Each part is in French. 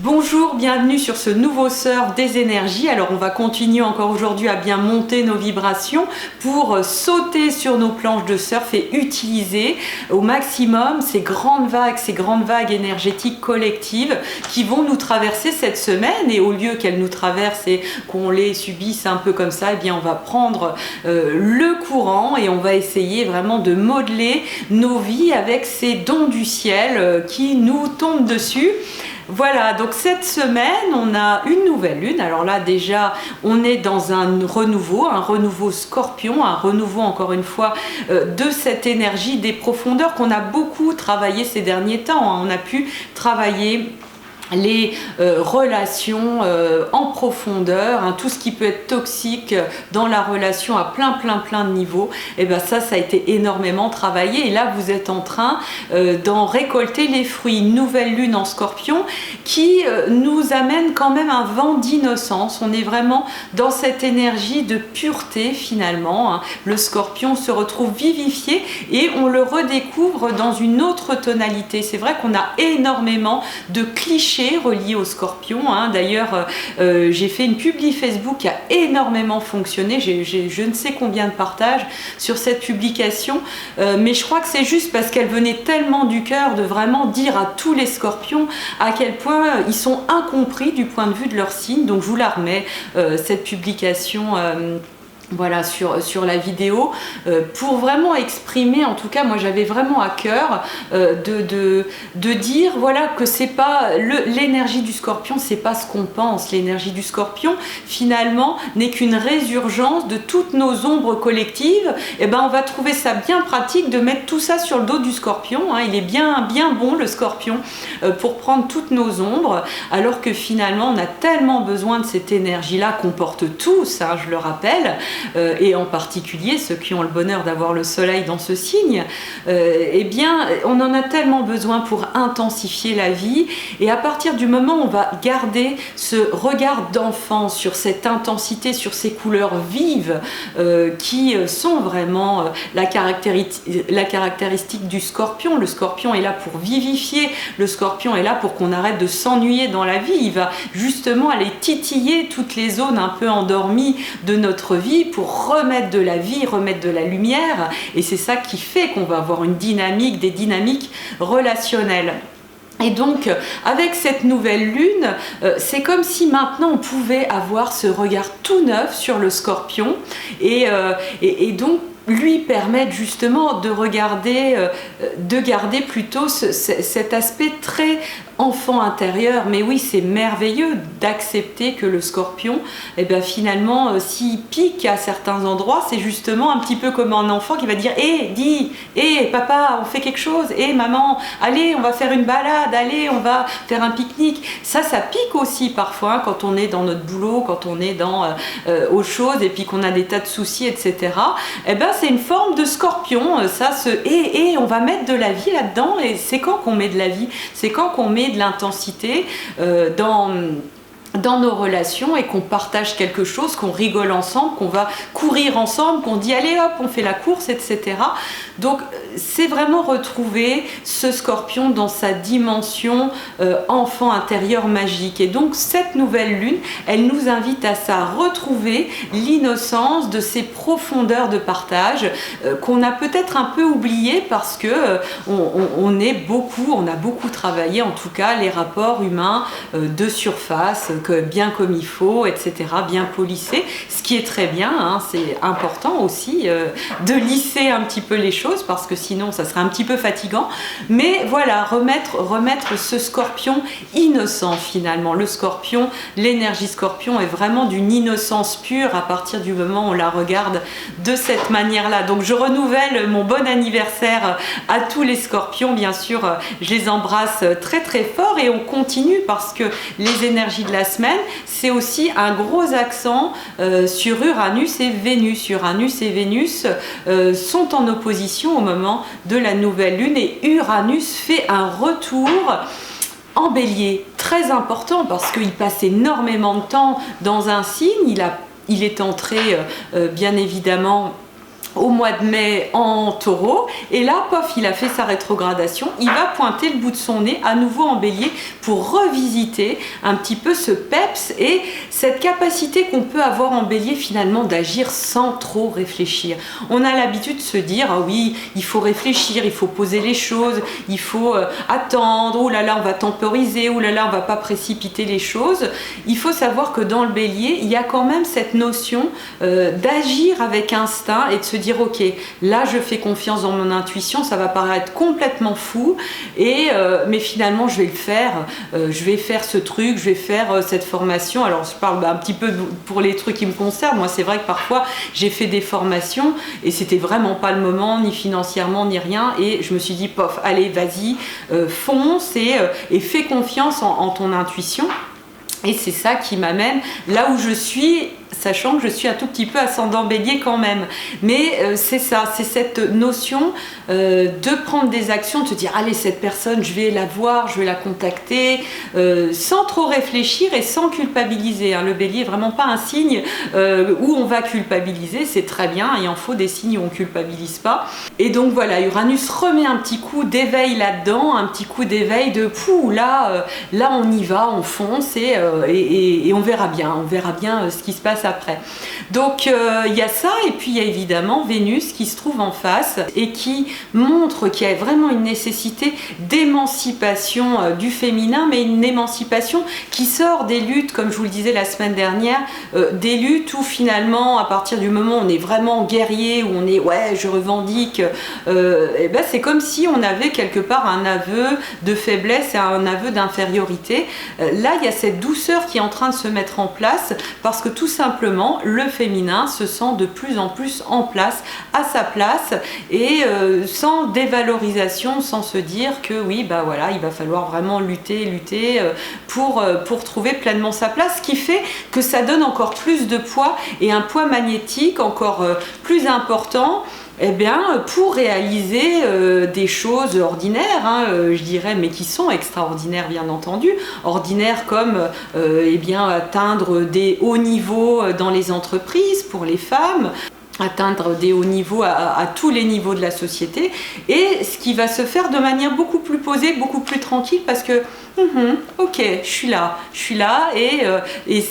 Bonjour, bienvenue sur ce nouveau surf des énergies. Alors on va continuer encore aujourd'hui à bien monter nos vibrations pour sauter sur nos planches de surf et utiliser au maximum ces grandes vagues énergétiques collectives qui vont nous traverser cette semaine. Et au lieu qu'elles nous traversent et qu'on les subisse un peu comme ça, eh bien on va prendre le courant et on va essayer vraiment de modeler nos vies avec ces dons du ciel qui nous tombent dessus. Voilà, donc cette semaine, on a une nouvelle lune. Alors là, déjà, on est dans un renouveau scorpion, un renouveau, encore une fois, de cette énergie des profondeurs qu'on a beaucoup travaillé ces derniers temps. On a pu travailler les relations en profondeur, tout ce qui peut être toxique dans la relation à plein de niveaux, et bien ça a été énormément travaillé. Et là vous êtes en train d'en récolter les fruits. Une nouvelle lune en scorpion qui nous amène quand même un vent d'innocence. On est vraiment dans cette énergie de pureté finalement. Le scorpion se retrouve vivifié et on le redécouvre dans une autre tonalité. C'est vrai qu'on a énormément de clichés reliés au scorpion. D'ailleurs, j'ai fait une publi Facebook qui a énormément fonctionné. J'ai je ne sais combien de partages sur cette publication, mais je crois que c'est juste parce qu'elle venait tellement du cœur de vraiment dire à tous les scorpions à quel point ils sont incompris du point de vue de leur signe. Donc je vous la remets, cette publication. Voilà, sur la vidéo, pour vraiment exprimer, en tout cas moi j'avais vraiment à cœur de dire voilà que c'est pas l'énergie du scorpion, c'est pas ce qu'on pense. L'énergie du scorpion finalement n'est qu'une résurgence de toutes nos ombres collectives. Et ben on va trouver ça bien pratique de mettre tout ça sur le dos du scorpion. Il est bien bon le scorpion pour prendre toutes nos ombres, alors que finalement on a tellement besoin de cette énergie là qu'on porte tous, je le rappelle. Et en particulier ceux qui ont le bonheur d'avoir le soleil dans ce signe, eh bien on en a tellement besoin pour intensifier la vie. Et à partir du moment où on va garder ce regard d'enfant sur cette intensité, sur ces couleurs vives qui sont vraiment la caractéristique du scorpion. Le scorpion est là pour vivifier, le scorpion est là pour qu'on arrête de s'ennuyer dans la vie. Il va justement aller titiller toutes les zones un peu endormies de notre vie pour remettre de la vie, remettre de la lumière. Et c'est ça qui fait qu'on va avoir une dynamique, des dynamiques relationnelles. Et donc, avec cette nouvelle lune, c'est comme si maintenant on pouvait avoir ce regard tout neuf sur le scorpion et donc lui permettre justement de garder plutôt cet aspect très enfant intérieur. Mais oui, c'est merveilleux d'accepter que le scorpion, finalement, s'il pique à certains endroits, c'est justement un petit peu comme un enfant qui va dire papa, on fait quelque chose, maman, allez, on va faire une balade, allez, on va faire un pique-nique. Ça pique aussi parfois quand on est dans notre boulot, quand on est dans autre chose et puis qu'on a des tas de soucis, etc. C'est une forme de scorpion, on va mettre de la vie là-dedans. Et c'est quand qu'on met de la vie, c'est quand qu'on met de l'intensité dans nos relations et qu'on partage quelque chose, qu'on rigole ensemble, qu'on va courir ensemble, qu'on dit allez hop, on fait la course, etc. Donc c'est vraiment retrouver ce scorpion dans sa dimension enfant intérieur magique. Et donc cette nouvelle lune, elle nous invite à ça, retrouver l'innocence de ces profondeurs de partage qu'on a peut-être un peu oublié parce que on a beaucoup travaillé, en tout cas les rapports humains de surface, bien comme il faut, etc., bien polissé, ce qui est très bien, c'est important aussi de lisser un petit peu les choses parce que sinon ça serait un petit peu fatigant. Mais voilà, remettre ce scorpion innocent finalement. Le scorpion, l'énergie scorpion est vraiment d'une innocence pure à partir du moment où on la regarde de cette manière-là. Donc je renouvelle mon bon anniversaire à tous les scorpions, bien sûr, je les embrasse très fort et on continue parce que les énergies de la semaine, c'est aussi un gros accent sur Uranus et Vénus. Uranus et Vénus sont en opposition au moment de la nouvelle lune et Uranus fait un retour en bélier très important parce qu'il passe énormément de temps dans un signe. Il est entré bien évidemment au mois de mai en Taureau, et là, pof, il a fait sa rétrogradation, il va pointer le bout de son nez à nouveau en Bélier pour revisiter un petit peu ce peps et cette capacité qu'on peut avoir en Bélier finalement d'agir sans trop réfléchir. On a l'habitude de se dire, ah oui, il faut réfléchir, il faut poser les choses, il faut attendre, oh là là, on va temporiser, oh là là, on va pas précipiter les choses. Il faut savoir que dans le Bélier, il y a quand même cette notion d'agir avec instinct et de se dire ok, là je fais confiance dans mon intuition, ça va paraître complètement fou mais finalement je vais faire ce truc, je vais faire cette formation. Alors je parle un petit peu pour les trucs qui me concernent. Moi c'est vrai que parfois j'ai fait des formations et c'était vraiment pas le moment, ni financièrement ni rien, et je me suis dit pof, allez vas-y, fonce et fais confiance en ton intuition. Et c'est ça qui m'amène là où je suis, sachant que je suis un tout petit peu ascendant Bélier quand même. Mais c'est ça, c'est cette notion de prendre des actions, de se dire allez, cette personne, je vais la voir, je vais la contacter, sans trop réfléchir et sans culpabiliser. Hein. Le Bélier n'est vraiment pas un signe où on va culpabiliser, c'est très bien, il en faut des signes où on ne culpabilise pas. Et donc voilà, Uranus remet un petit coup d'éveil là-dedans, un petit coup d'éveil de pouh, là on y va, on fonce et on verra bien ce qui se passe après. Donc il y a ça, et puis il y a évidemment Vénus qui se trouve en face et qui montre qu'il y a vraiment une nécessité d'émancipation du féminin, mais une émancipation qui sort des luttes, comme je vous le disais la semaine dernière, des luttes où finalement à partir du moment où on est vraiment guerrier, où on est ouais je revendique, et ben c'est comme si on avait quelque part un aveu de faiblesse et un aveu d'infériorité. Là il y a cette douceur qui est en train de se mettre en place parce que tout simplement le féminin se sent de plus en plus en place, à sa place, et sans dévalorisation, sans se dire que oui bah voilà il va falloir vraiment lutter pour trouver pleinement sa place, ce qui fait que ça donne encore plus de poids et un poids magnétique encore plus important. Eh bien, pour réaliser des choses ordinaires, hein, je dirais, mais qui sont extraordinaires bien entendu, ordinaires comme eh bien, atteindre des hauts niveaux dans les entreprises pour les femmes, atteindre des hauts niveaux à tous les niveaux de la société, et ce qui va se faire de manière beaucoup plus posée, beaucoup plus tranquille, parce que ok, je suis là et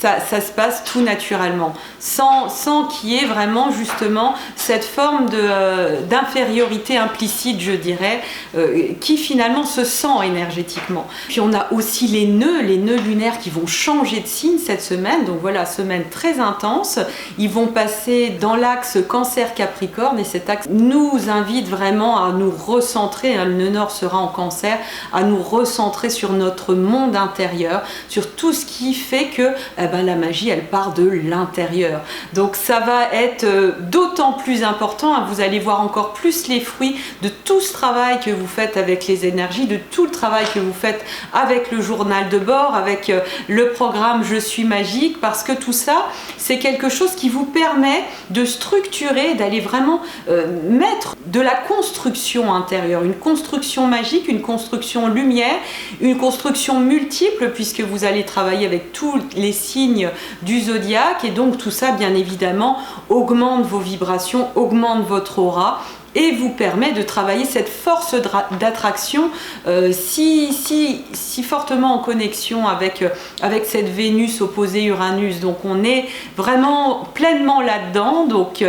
ça se passe tout naturellement, sans qu'il y ait vraiment justement cette forme d'infériorité implicite, je dirais, qui finalement se sent énergétiquement. Puis on a aussi les nœuds lunaires qui vont changer de signe cette semaine, donc voilà, semaine très intense. Ils vont passer dans l'axe Cancer-Capricorne, et cet axe nous invite vraiment à nous recentrer, hein, le nœud nord sera en Cancer, à nous recentrer sur notre monde intérieur, sur tout ce qui fait que la magie elle part de l'intérieur. Donc ça va être d'autant plus important, hein, vous allez voir encore plus les fruits de tout ce travail que vous faites avec les énergies, de tout le travail que vous faites avec le journal de bord, avec le programme Je suis magique, parce que tout ça c'est quelque chose qui vous permet de structurer, d'aller vraiment mettre de la construction intérieure, une construction magique, une construction lumière, une construction multiple, puisque vous allez travailler avec tous les signes du zodiaque, et donc tout ça bien évidemment augmente vos vibrations, augmente votre aura et vous permet de travailler cette force d'attraction si fortement en connexion avec cette Vénus opposée Uranus. Donc on est vraiment pleinement là-dedans. Donc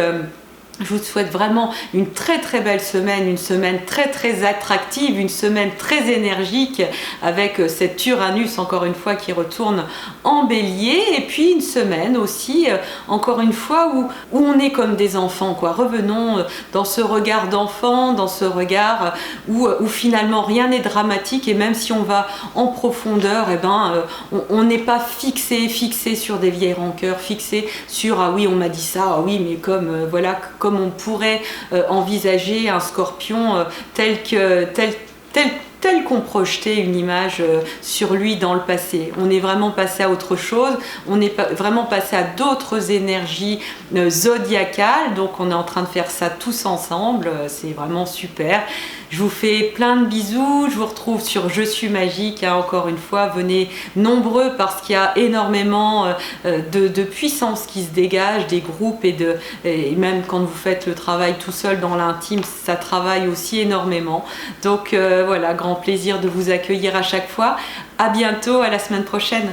je vous souhaite vraiment une très très belle semaine, une semaine très très attractive, une semaine très énergique avec cet Uranus encore une fois qui retourne en Bélier, et puis une semaine aussi encore une fois où on est comme des enfants, quoi. Revenons dans ce regard d'enfant, dans ce regard où finalement rien n'est dramatique, et même si on va en profondeur, on n'est pas fixé sur des vieilles rancœurs, fixé sur ah oui on m'a dit ça, ah oui mais comme on pourrait envisager un scorpion tel qu'on projetait une image sur lui dans le passé. On est vraiment passé à autre chose, on est vraiment passé à d'autres énergies zodiacales, donc on est en train de faire ça tous ensemble, c'est vraiment super. Je vous fais plein de bisous, je vous retrouve sur Je suis magique, hein, encore une fois, venez nombreux parce qu'il y a énormément de puissance qui se dégage des groupes et même quand vous faites le travail tout seul dans l'intime, ça travaille aussi énormément. Donc voilà, grand plaisir de vous accueillir à chaque fois. À bientôt, à la semaine prochaine.